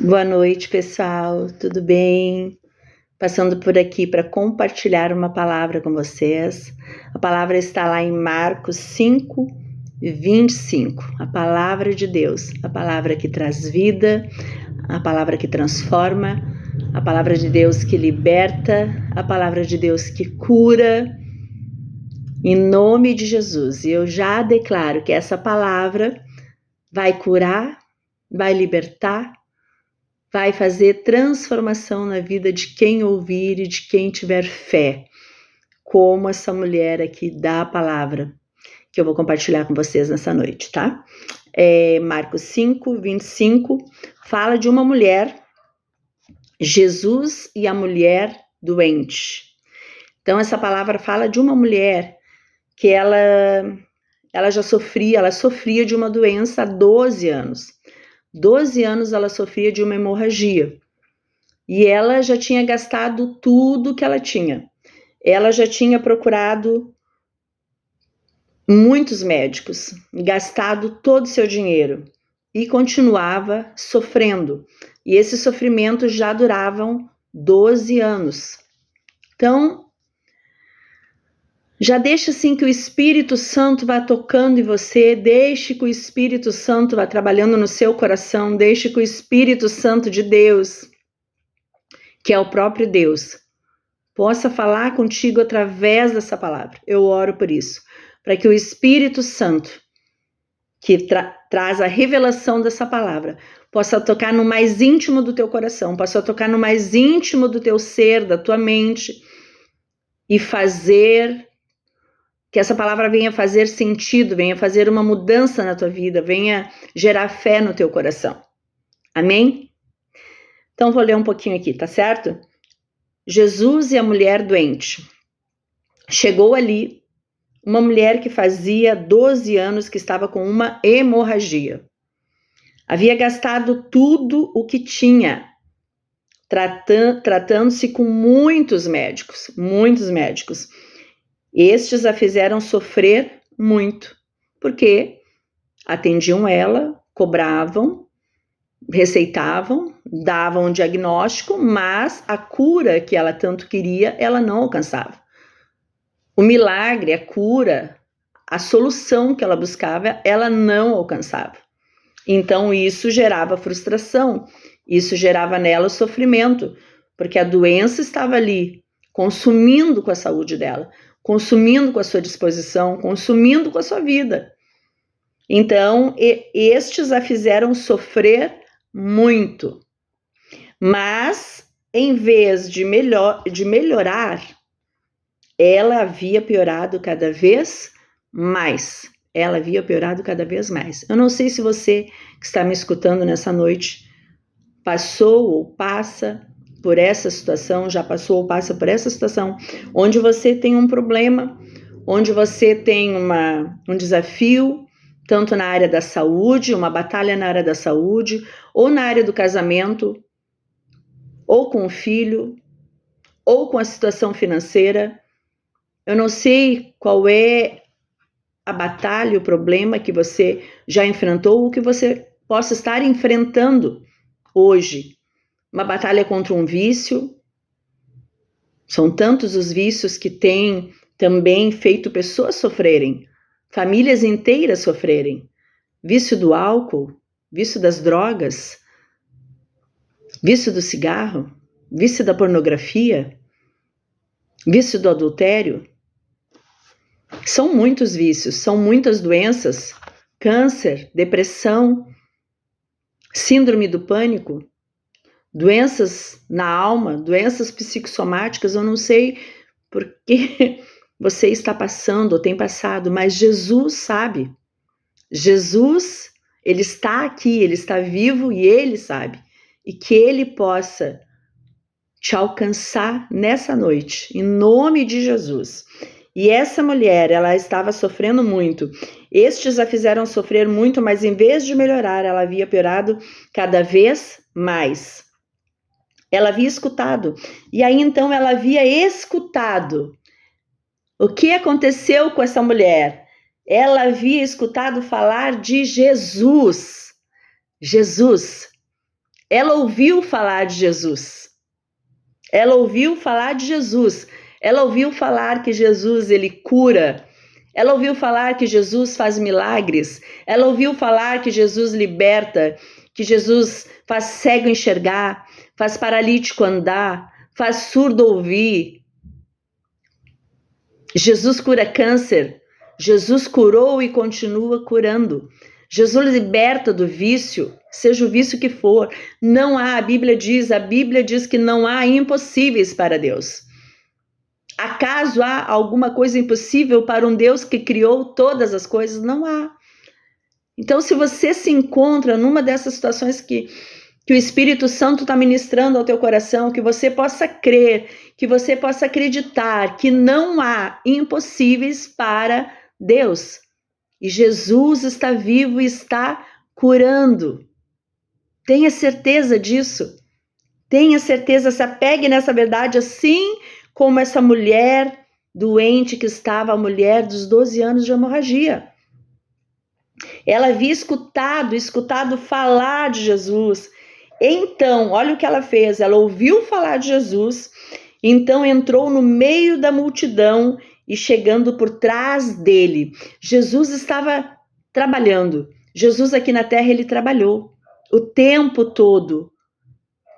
Boa noite, pessoal. Tudo bem? Passando por aqui para compartilhar uma palavra com vocês. A palavra está lá em Marcos 5, 25. A palavra de Deus, a palavra que traz vida, a palavra que transforma, a palavra de Deus que liberta, a palavra de Deus que cura. Em nome de Jesus, eu já declaro que essa palavra vai curar, vai libertar, vai fazer transformação na vida de quem ouvir e de quem tiver fé, como essa mulher aqui da palavra, que eu vou compartilhar com vocês nessa noite, tá? Marcos 5, 25, fala de uma mulher, Jesus e a mulher doente. Então, essa palavra fala de uma mulher que ela sofria de uma doença há 12 anos. 12 anos ela sofria de uma hemorragia e ela já tinha gastado tudo que ela tinha. Ela já tinha procurado muitos médicos, gastado todo o seu dinheiro e continuava sofrendo. E esses sofrimentos já duravam 12 anos. Então, já deixa assim que o Espírito Santo vá tocando em você, deixe que o Espírito Santo vá trabalhando no seu coração, deixe que o Espírito Santo de Deus, que é o próprio Deus, possa falar contigo através dessa palavra. Eu oro por isso, para que o Espírito Santo, que traz a revelação dessa palavra, possa tocar no mais íntimo do teu coração, possa tocar no mais íntimo do teu ser, da tua mente, e fazer que essa palavra venha fazer sentido, venha fazer uma mudança na tua vida, venha gerar fé no teu coração. Amém? Então, vou ler um pouquinho aqui, tá certo? Jesus e a mulher doente. Chegou ali uma mulher que fazia 12 anos que estava com uma hemorragia. Havia gastado tudo o que tinha, tratando-se com muitos médicos. Estes a fizeram sofrer muito, porque atendiam ela, cobravam, receitavam, davam um diagnóstico, mas a cura que ela tanto queria, ela não alcançava. O milagre, a cura, a solução que ela buscava, ela não alcançava. Então isso gerava frustração, isso gerava nela sofrimento, porque a doença estava ali, consumindo com a saúde dela, consumindo com a sua disposição, consumindo com a sua vida. Então, estes a fizeram sofrer muito. Mas, em vez de melhorar, ela havia piorado cada vez mais. Eu não sei se você que está me escutando nessa noite passou ou passa por essa situação, já passou ou passa por essa situação, onde você tem um problema, onde você tem um desafio, tanto na área da saúde, uma batalha na área da saúde, ou na área do casamento, ou com o filho, ou com a situação financeira. Eu não sei qual é a batalha, o problema que você já enfrentou ou que você possa estar enfrentando hoje. Uma batalha contra um vício. São tantos os vícios que têm também feito pessoas sofrerem, famílias inteiras sofrerem. Vício do álcool, vício das drogas, vício do cigarro, vício da pornografia, vício do adultério. São muitos vícios, são muitas doenças, câncer, depressão, síndrome do pânico, doenças na alma, doenças psicossomáticas. Eu não sei por que você está passando ou tem passado, mas Jesus sabe. Jesus, ele está aqui, ele está vivo e ele sabe. E que ele possa te alcançar nessa noite, em nome de Jesus. E essa mulher, ela estava sofrendo muito. Estes a fizeram sofrer muito, mas em vez de melhorar, ela havia piorado cada vez mais. Ela havia escutado. E aí, então, ela havia escutado. O que aconteceu com essa mulher? Ela havia escutado falar de Jesus. Jesus. Ela ouviu falar de Jesus. Ela ouviu falar de Jesus. Ela ouviu falar que Jesus, ele cura. Ela ouviu falar que Jesus faz milagres. Ela ouviu falar que Jesus liberta, que Jesus faz cego enxergar, faz paralítico andar, faz surdo ouvir. Jesus cura câncer. Jesus curou e continua curando. Jesus liberta do vício, seja o vício que for. Não há, a Bíblia diz que não há impossíveis para Deus. Acaso há alguma coisa impossível para um Deus que criou todas as coisas? Não há. Então, se você se encontra numa dessas situações que o Espírito Santo está ministrando ao teu coração, que você possa crer, que você possa acreditar que não há impossíveis para Deus. E Jesus está vivo e está curando. Tenha certeza disso. Tenha certeza, se apegue nessa verdade, assim como essa mulher doente que estava, a mulher dos 12 anos de hemorragia. Ela havia escutado falar de Jesus. Então, olha o que ela fez. Ela ouviu falar de Jesus, então entrou no meio da multidão e chegando por trás dele. Jesus estava trabalhando. Jesus aqui na terra, ele trabalhou o tempo todo.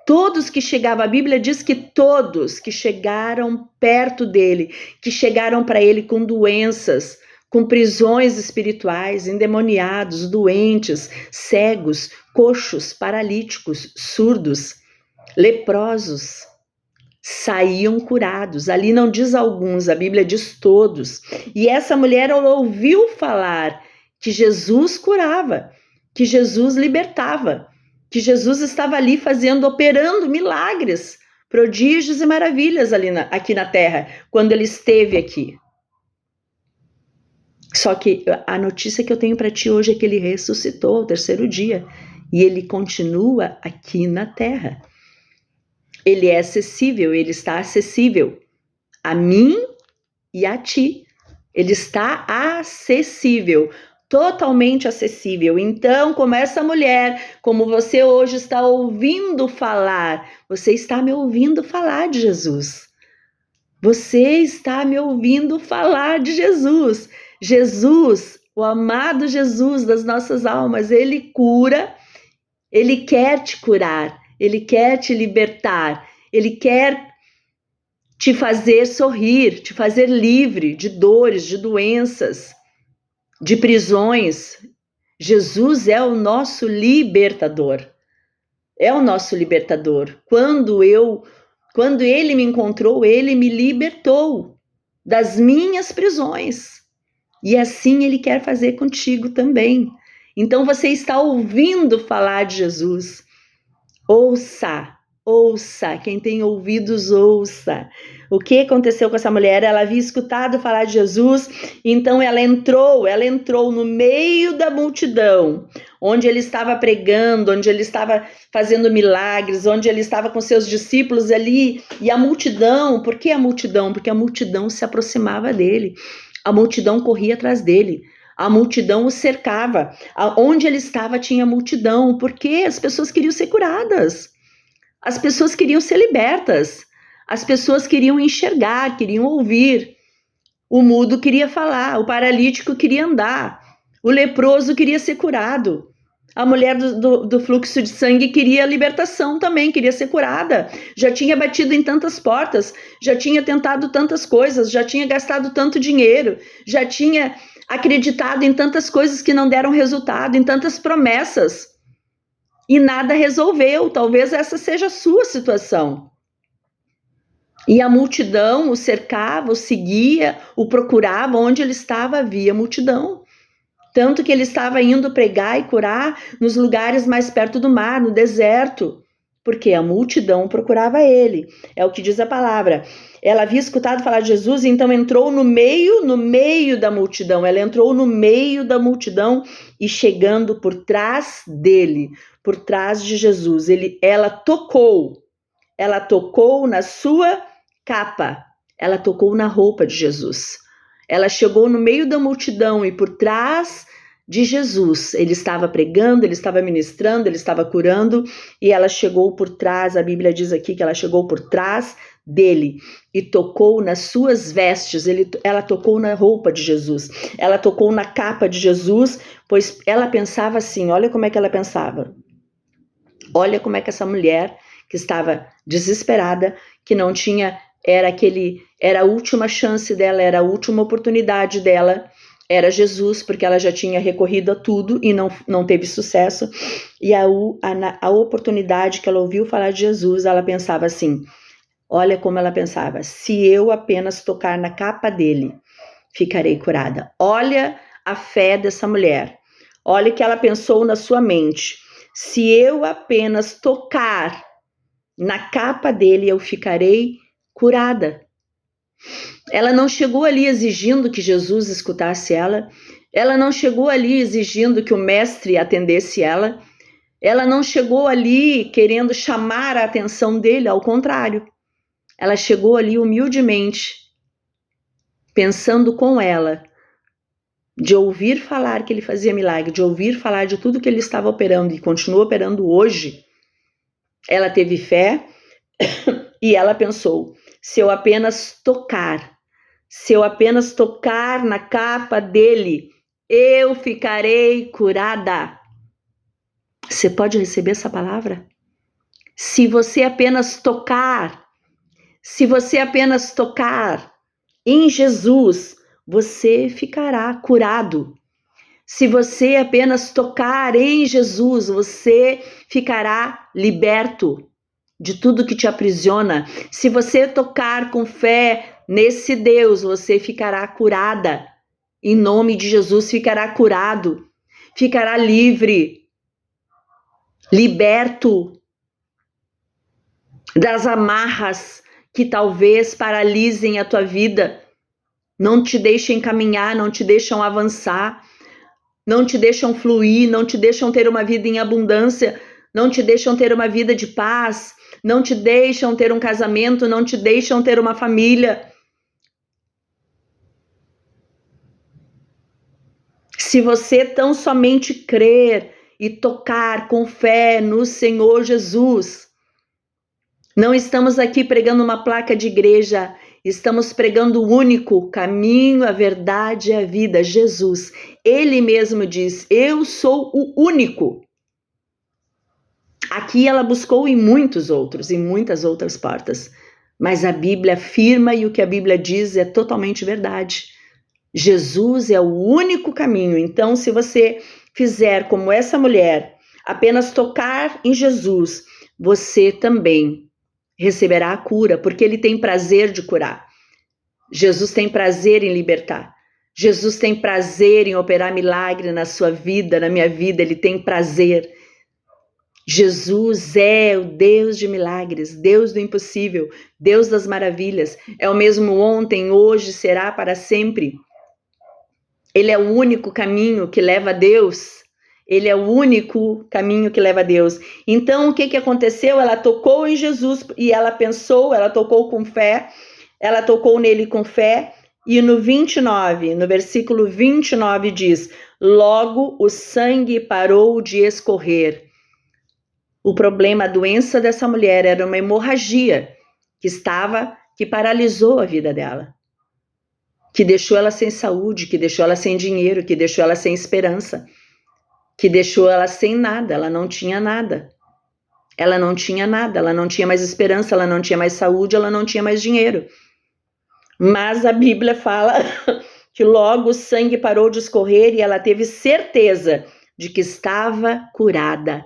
Todos que chegavam, a Bíblia diz que todos que chegaram perto dele, que chegaram para ele com doenças, com prisões espirituais, endemoniados, doentes, cegos, coxos, paralíticos, surdos, leprosos, saíam curados. Ali não diz alguns, a Bíblia diz todos. E essa mulher, ela ouviu falar que Jesus curava, que Jesus libertava, que Jesus estava ali operando milagres, prodígios e maravilhas aqui na terra, quando ele esteve aqui. Só que a notícia que eu tenho para ti hoje é que ele ressuscitou ao terceiro dia e ele continua aqui na terra. Ele é acessível, ele está acessível a mim e a ti. Ele está acessível, totalmente acessível. Então, como essa mulher, como você hoje está ouvindo falar, você está me ouvindo falar de Jesus. Você está me ouvindo falar de Jesus. Jesus, o amado Jesus das nossas almas, ele cura, ele quer te curar, ele quer te libertar, ele quer te fazer sorrir, te fazer livre de dores, de doenças, de prisões. Jesus é o nosso libertador. É o nosso libertador. Quando ele me encontrou, ele me libertou das minhas prisões. E assim ele quer fazer contigo também. Então você está ouvindo falar de Jesus. Ouça, quem tem ouvidos, ouça. O que aconteceu com essa mulher? Ela havia escutado falar de Jesus, então ela entrou no meio da multidão, onde ele estava pregando, onde ele estava fazendo milagres, onde ele estava com seus discípulos ali, e a multidão, por que a multidão? Porque a multidão se aproximava dele, a multidão corria atrás dele, a multidão o cercava, onde ele estava tinha multidão, porque as pessoas queriam ser curadas. As pessoas queriam ser libertas, as pessoas queriam enxergar, queriam ouvir. O mudo queria falar, o paralítico queria andar, o leproso queria ser curado. A mulher do fluxo de sangue queria libertação também, queria ser curada. Já tinha batido em tantas portas, já tinha tentado tantas coisas, já tinha gastado tanto dinheiro, já tinha acreditado em tantas coisas que não deram resultado, em tantas promessas. E nada resolveu, talvez essa seja a sua situação. E a multidão o cercava, o seguia, o procurava, onde ele estava havia multidão. Tanto que ele estava indo pregar e curar nos lugares mais perto do mar, no deserto, porque a multidão procurava ele. É o que diz a palavra. Ela havia escutado falar de Jesus, então entrou no meio da multidão. Ela entrou no meio da multidão e chegando por trás dele, por trás de Jesus, ela tocou na sua capa, ela tocou na roupa de Jesus. Ela chegou no meio da multidão e por trás de Jesus. Ele estava pregando, ele estava ministrando, ele estava curando, e ela chegou por trás, a Bíblia diz aqui que ela chegou por trás dele e tocou nas suas vestes, ela tocou na roupa de Jesus, ela tocou na capa de Jesus, pois ela pensava assim, olha como é que ela pensava, olha como é que essa mulher que estava desesperada, que não tinha, era a última chance dela, era a última oportunidade dela, era Jesus, porque ela já tinha recorrido a tudo e não teve sucesso, e a oportunidade que ela ouviu falar de Jesus, ela pensava assim, olha como ela pensava, se eu apenas tocar na capa dele, ficarei curada. Olha a fé dessa mulher, olha o que ela pensou na sua mente, se eu apenas tocar na capa dele, eu ficarei curada. Ela não chegou ali exigindo que Jesus escutasse ela não chegou ali exigindo que o mestre atendesse ela não chegou ali querendo chamar a atenção dele, ao contrário. Ela chegou ali humildemente, pensando com ela, de ouvir falar que ele fazia milagre, de ouvir falar de tudo que ele estava operando e continua operando hoje. Ela teve fé e ela pensou, se eu apenas tocar na capa dele, eu ficarei curada. Você pode receber essa palavra? Se você apenas tocar em Jesus, você ficará curado. Se você apenas tocar em Jesus, você ficará liberto de tudo que te aprisiona. Se você tocar com fé nesse Deus, você ficará curada. Em nome de Jesus, ficará curado, ficará livre, liberto das amarras que talvez paralisem a tua vida, não te deixem caminhar, não te deixam avançar, não te deixam fluir, não te deixam ter uma vida em abundância, não te deixam ter uma vida de paz, não te deixam ter um casamento, não te deixam ter uma família. Se você tão somente crer e tocar com fé no Senhor Jesus, não estamos aqui pregando uma placa de igreja, estamos pregando o único caminho, a verdade e a vida, Jesus. Ele mesmo diz, eu sou o único. Aqui ela buscou em muitas outras portas, mas a Bíblia afirma e o que a Bíblia diz é totalmente verdade. Jesus é o único caminho. Então, se você fizer como essa mulher, apenas tocar em Jesus, você também receberá a cura, porque ele tem prazer de curar. Jesus tem prazer em libertar. Jesus tem prazer em operar milagre na sua vida, na minha vida, ele tem prazer. Jesus é o Deus de milagres, Deus do impossível, Deus das maravilhas. É o mesmo ontem, hoje, será para sempre. Ele é o único caminho que leva a Deus. Ele é o único caminho que leva a Deus. Então, o que aconteceu? Ela tocou em Jesus e ela pensou, ela tocou com fé, ela tocou nele com fé. E no versículo 29 diz, logo o sangue parou de escorrer. O problema, a doença dessa mulher era uma hemorragia que paralisou a vida dela, que deixou ela sem saúde, que deixou ela sem dinheiro, que deixou ela sem esperança, que deixou ela sem nada, ela não tinha nada. Ela não tinha nada, ela não tinha mais esperança, ela não tinha mais saúde, ela não tinha mais dinheiro. Mas a Bíblia fala que logo o sangue parou de escorrer e ela teve certeza de que estava curada.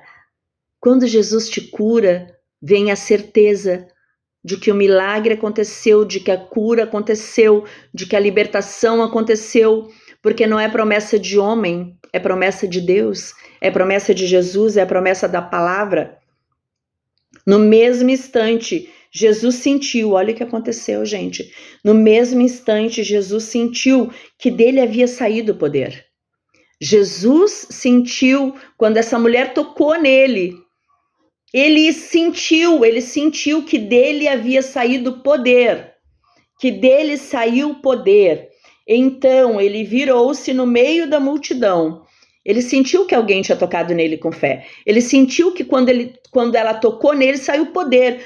Quando Jesus te cura, vem a certeza de que o milagre aconteceu, de que a cura aconteceu, de que a libertação aconteceu, porque não é promessa de homem, é promessa de Deus, é promessa de Jesus, é promessa da palavra. No mesmo instante, Jesus sentiu, olha o que aconteceu, gente. No mesmo instante, Jesus sentiu que dele havia saído o poder. Jesus sentiu, quando essa mulher tocou nele, ele sentiu que dele havia saído poder, que dele saiu poder. Então, ele virou-se no meio da multidão Ele sentiu que alguém tinha tocado nele com fé. Ele sentiu que quando ela tocou nele, saiu o poder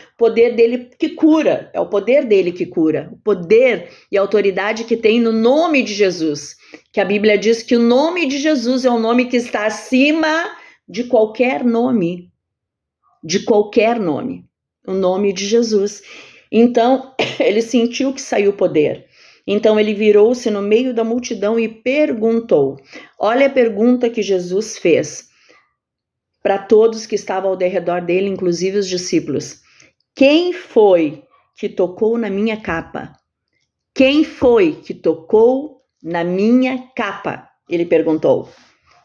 dele que cura. É o poder dele que cura. O poder e a autoridade que tem no nome de Jesus. Que a Bíblia diz que o nome de Jesus é um nome que está acima de qualquer nome. De qualquer nome. O nome de Jesus. Então, ele sentiu que saiu o poder. Então ele virou-se no meio da multidão e perguntou. Olha a pergunta que Jesus fez para todos que estavam ao redor dele, inclusive os discípulos. Quem foi que tocou na minha capa? Quem foi que tocou na minha capa? Ele perguntou.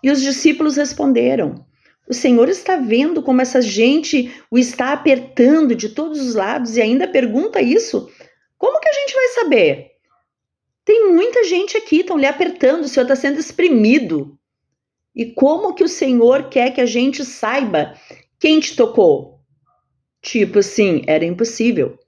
E os discípulos responderam. O Senhor está vendo como essa gente o está apertando de todos os lados e ainda pergunta isso? Como que a gente vai saber? Tem muita gente aqui, estão lhe apertando, o Senhor está sendo exprimido. E como que o Senhor quer que a gente saiba quem te tocou? Tipo assim, era impossível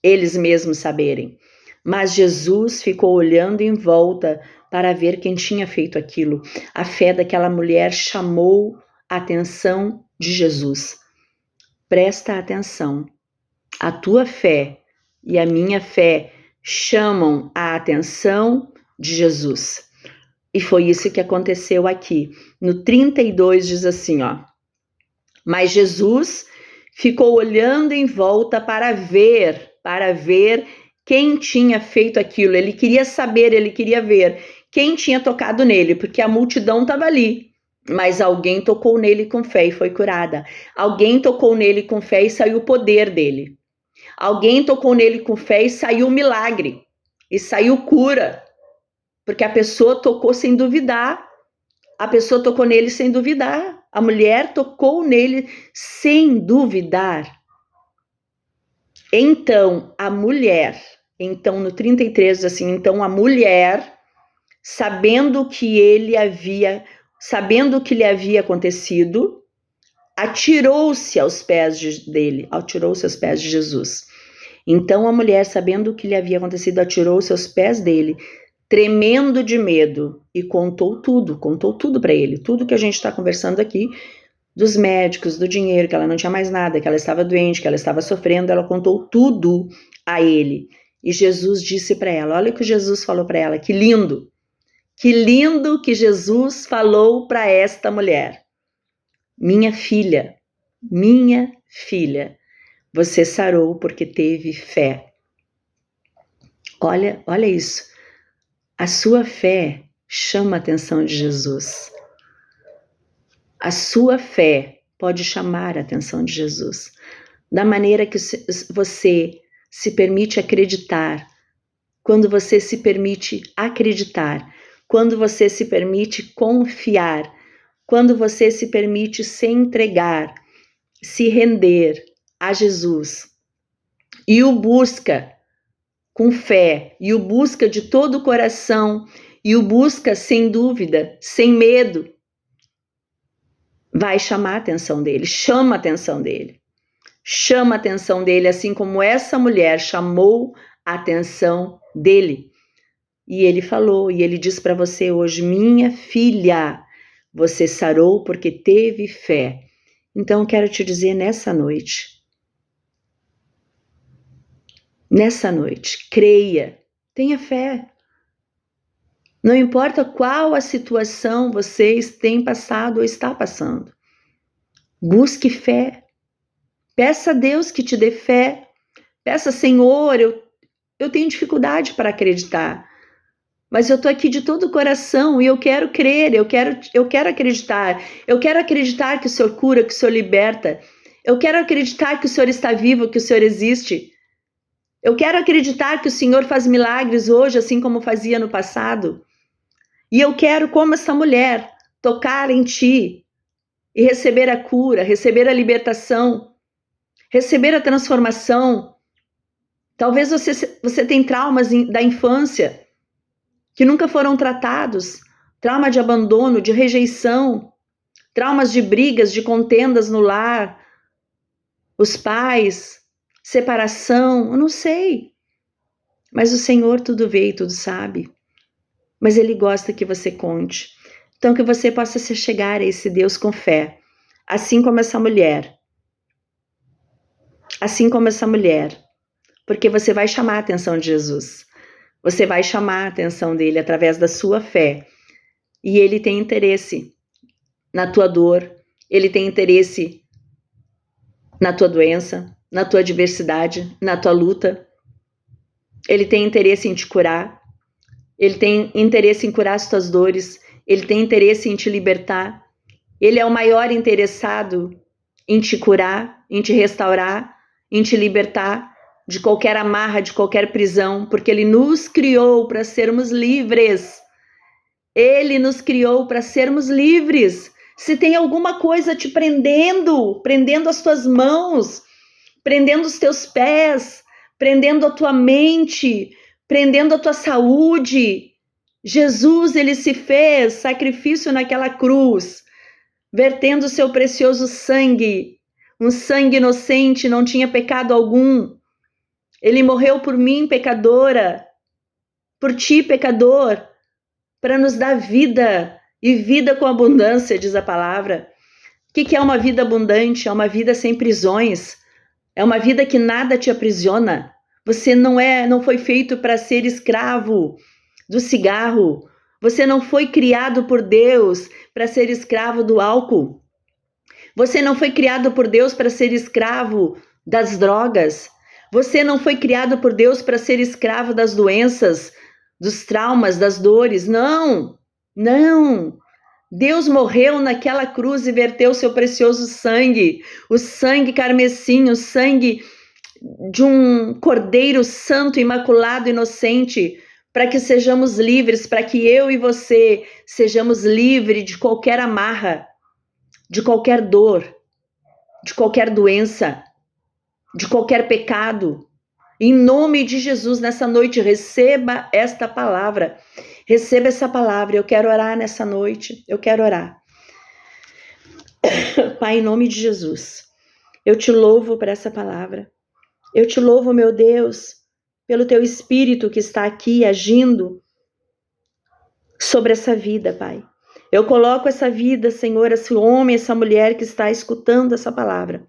eles mesmos saberem. Mas Jesus ficou olhando em volta para ver quem tinha feito aquilo. A fé daquela mulher chamou a atenção de Jesus. Presta atenção. A tua fé e a minha fé chamam a atenção de Jesus. E foi isso que aconteceu aqui. No 32 diz assim, ó. Mas Jesus ficou olhando em volta para ver quem tinha feito aquilo. Ele queria saber, ele queria ver quem tinha tocado nele, porque a multidão estava ali. Mas alguém tocou nele com fé e foi curada. Alguém tocou nele com fé e saiu o poder dele. Alguém tocou nele com fé e saiu milagre, e saiu cura, porque a pessoa tocou sem duvidar, a pessoa tocou nele sem duvidar, a mulher tocou nele sem duvidar. Então, a mulher, no 33 diz assim, então a mulher, sabendo o que lhe havia acontecido, atirou-se aos pés de Jesus. Então a mulher, sabendo o que lhe havia acontecido, atirou-se aos pés dele, tremendo de medo, e contou tudo para ele, tudo que a gente está conversando aqui, dos médicos, do dinheiro, que ela não tinha mais nada, que ela estava doente, que ela estava sofrendo, ela contou tudo a ele. E Jesus disse para ela, olha o que Jesus falou para ela, que lindo que Jesus falou para esta mulher. Minha filha, você sarou porque teve fé. Olha isso. A sua fé chama a atenção de Jesus. A sua fé pode chamar a atenção de Jesus. Da maneira que você se permite acreditar. Quando você se permite acreditar. Quando você se permite confiar. Quando você se permite se entregar, se render a Jesus e o busca com fé, e o busca de todo o coração, e o busca sem dúvida, sem medo, vai chamar a atenção dele, chama a atenção dele, assim como essa mulher chamou a atenção dele. E ele falou, e ele diz para você hoje, minha filha, você sarou porque teve fé. Então, quero te dizer nessa noite, creia, tenha fé. Não importa qual a situação vocês têm passado ou está passando. Busque fé. Peça a Deus que te dê fé. Peça, Senhor, eu tenho dificuldade para acreditar. Mas eu estou aqui de todo o coração e eu quero crer, eu quero acreditar. Eu quero acreditar que o Senhor cura, que o Senhor liberta. Eu quero acreditar que o Senhor está vivo, que o Senhor existe. Eu quero acreditar que o Senhor faz milagres hoje, assim como fazia no passado. E eu quero, como essa mulher, tocar em ti e receber a cura, receber a libertação, receber a transformação. Talvez você tenha traumas da infância que nunca foram tratados, trauma de abandono, de rejeição, traumas de brigas, de contendas no lar, os pais, separação, eu não sei. Mas o Senhor tudo vê e tudo sabe. Mas Ele gosta que você conte. Então que você possa se chegar a esse Deus com fé, assim como essa mulher. Assim como essa mulher, porque você vai chamar a atenção de Jesus. Você vai chamar a atenção dele através da sua fé. E ele tem interesse na tua dor, ele tem interesse na tua doença, na tua adversidade, na tua luta. Ele tem interesse em te curar. Ele tem interesse em curar as tuas dores. Ele tem interesse em te libertar. Ele é o maior interessado em te curar, em te restaurar, em te libertar de qualquer amarra, de qualquer prisão, porque ele nos criou para sermos livres. Ele nos criou para sermos livres. Se tem alguma coisa te prendendo, prendendo as tuas mãos, prendendo os teus pés, prendendo a tua mente, prendendo a tua saúde, Jesus, ele se fez sacrifício naquela cruz, vertendo o seu precioso sangue, um sangue inocente, não tinha pecado algum. Ele morreu por mim, pecadora, por ti, pecador, para nos dar vida, e vida com abundância, diz a palavra. O que é uma vida abundante? É uma vida sem prisões, é uma vida que nada te aprisiona. Você não foi feito para ser escravo do cigarro, você não foi criado por Deus para ser escravo do álcool, você não foi criado por Deus para ser escravo das drogas, você não foi criado por Deus para ser escravo das doenças, dos traumas, das dores. Não, não. Deus morreu naquela cruz e verteu seu precioso sangue, o sangue carmesim, o sangue de um cordeiro santo, imaculado, inocente, para que sejamos livres, para que eu e você sejamos livres de qualquer amarra, de qualquer dor, de qualquer doença, de qualquer pecado. Em nome de Jesus, nessa noite, receba esta palavra. Receba essa palavra. Eu quero orar nessa noite. Eu quero orar. Pai, em nome de Jesus, eu te louvo por essa palavra. Eu te louvo, meu Deus, pelo teu Espírito que está aqui agindo sobre essa vida, Pai. Eu coloco essa vida, Senhor, esse homem, essa mulher que está escutando essa palavra,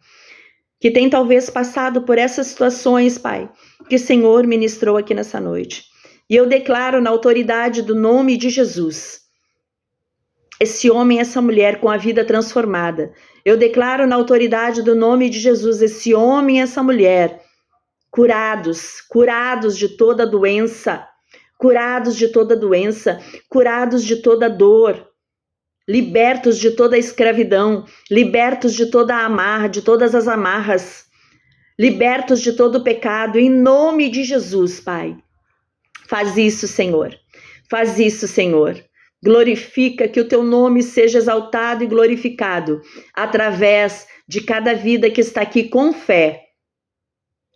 que tem talvez passado por essas situações, Pai, que o Senhor ministrou aqui nessa noite. E eu declaro na autoridade do nome de Jesus, esse homem, essa mulher com a vida transformada. Eu declaro na autoridade do nome de Jesus, esse homem, essa mulher, curados de toda doença, curados de toda doença, curados de toda dor, libertos de toda escravidão, libertos de toda amarra, de todas as amarras, libertos de todo pecado, em nome de Jesus, Pai. Faz isso, Senhor. Faz isso, Senhor. Glorifica, que o teu nome seja exaltado e glorificado através de cada vida que está aqui com fé,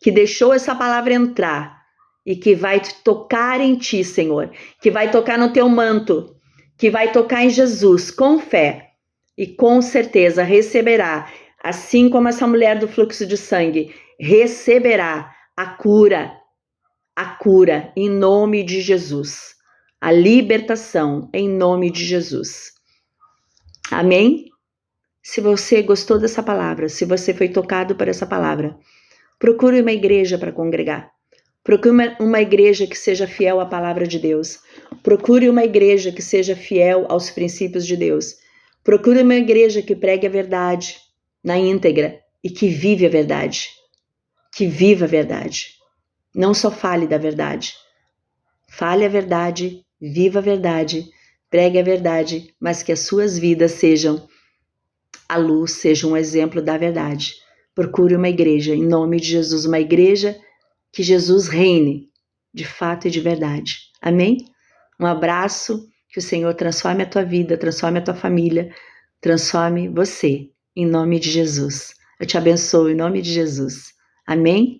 que deixou essa palavra entrar e que vai tocar em ti, Senhor, que vai tocar no teu manto, que vai tocar em Jesus com fé e com certeza receberá, assim como essa mulher do fluxo de sangue, receberá a cura em nome de Jesus, a libertação em nome de Jesus. Amém? Se você gostou dessa palavra, se você foi tocado por essa palavra, procure uma igreja para congregar. Procure uma igreja que seja fiel à palavra de Deus. Procure uma igreja que seja fiel aos princípios de Deus. Procure uma igreja que pregue a verdade na íntegra e que vive a verdade. Que viva a verdade. Não só fale da verdade. Fale a verdade, viva a verdade, pregue a verdade, mas que as suas vidas sejam a luz, sejam um exemplo da verdade. Procure uma igreja, em nome de Jesus, uma igreja que Jesus reine de fato e de verdade. Amém? Um abraço, que o Senhor transforme a tua vida, transforme a tua família, transforme você, em nome de Jesus. Eu te abençoo em nome de Jesus. Amém?